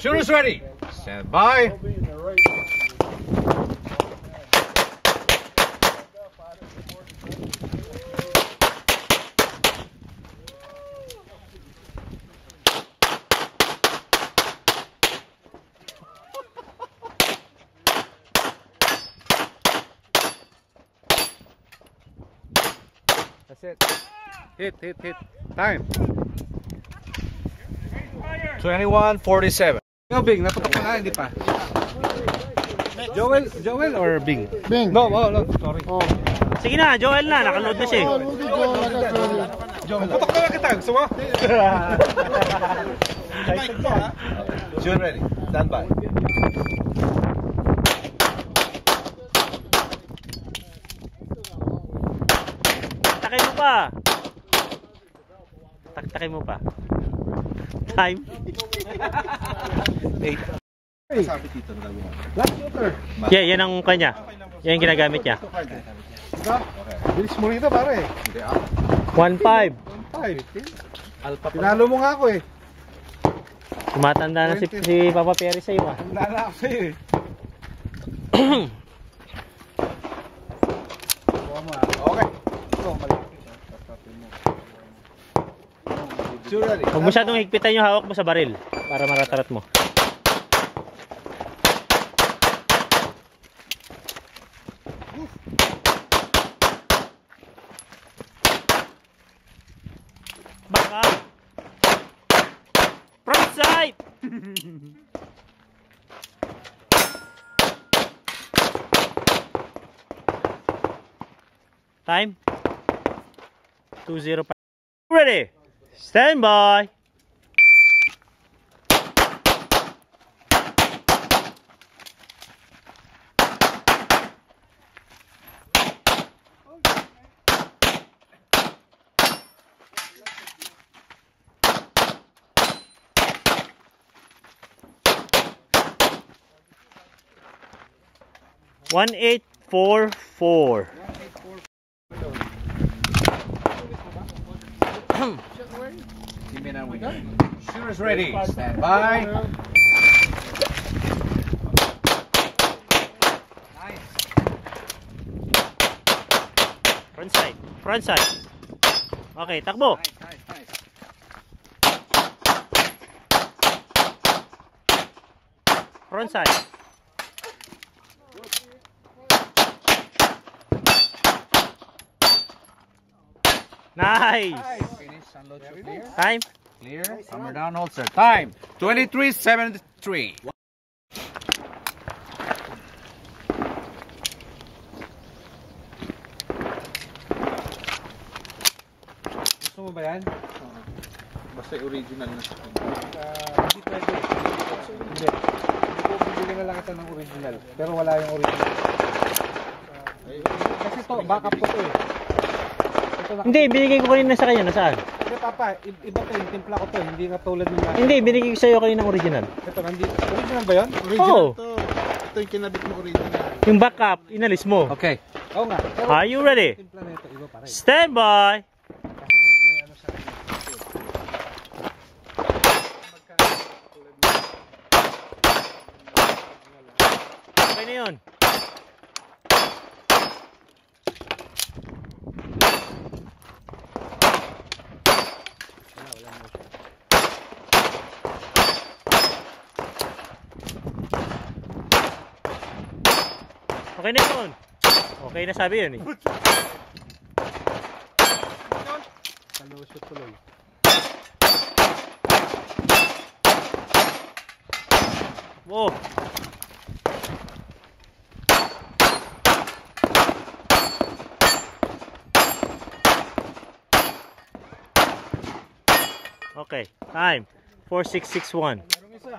Shooters ready. Stand by. That's it. Hit. Time. 21:47. Bing, napatok na, hindi pa. Joel or Bing? Bing. No, sorry. Oh. Sige na, Joel na, nakaload na siya eh. Joel, patok na lang kita. Gusto mo? Joel ready. Stand by. Taktakin mo pa. Time. 8. Sabi dito na lang. Last shooter. Yeah, yan ang kanya. Yan yung ginagamit niya. Bilis mo rito pare. 1-5. Pinalo mo nga ako eh. Tumatanda na si Papa Perry sa iyo ah. Nala ako sa'yo eh. Okay. Huwag masyadong higpitan yung hawak mo sa baril para maratarat mo. Back up! Front side! Time? 2:05. Ready? Stand by. One 844. Shooters ready. Stand by. Front side. Okay, takbo. Front side. Nice. Finish, unload, shoot, clear. Time. Clear. Hammer down, holster. Time. 23:73. Gusto mo ba yan? Basta original na siya. Hindi pwede. Hindi. Bibili na lang ito ng original. Pero wala yung original. Kasi to, backup ko to eh. Hindi, binigay ko kanina sa kanya. Nasaan? Hindi papa, iba to yung timpla ko to. Hindi katulad ng last. Hindi, binigay ko sa'yo kanina ng original. Ito, original ba yun? Oo. Ito yung kinabit mo original. Yung backup, inalis mo. Okay. Oo nga. Are you ready? Timpla na ito, iba pa rin. Stand by. Kasi may ano sa Okay na yun. Okay na yun. Okay na sabi yun eh. Kalusot tuloy. Wow. Okay, time. 4661. Merong isa.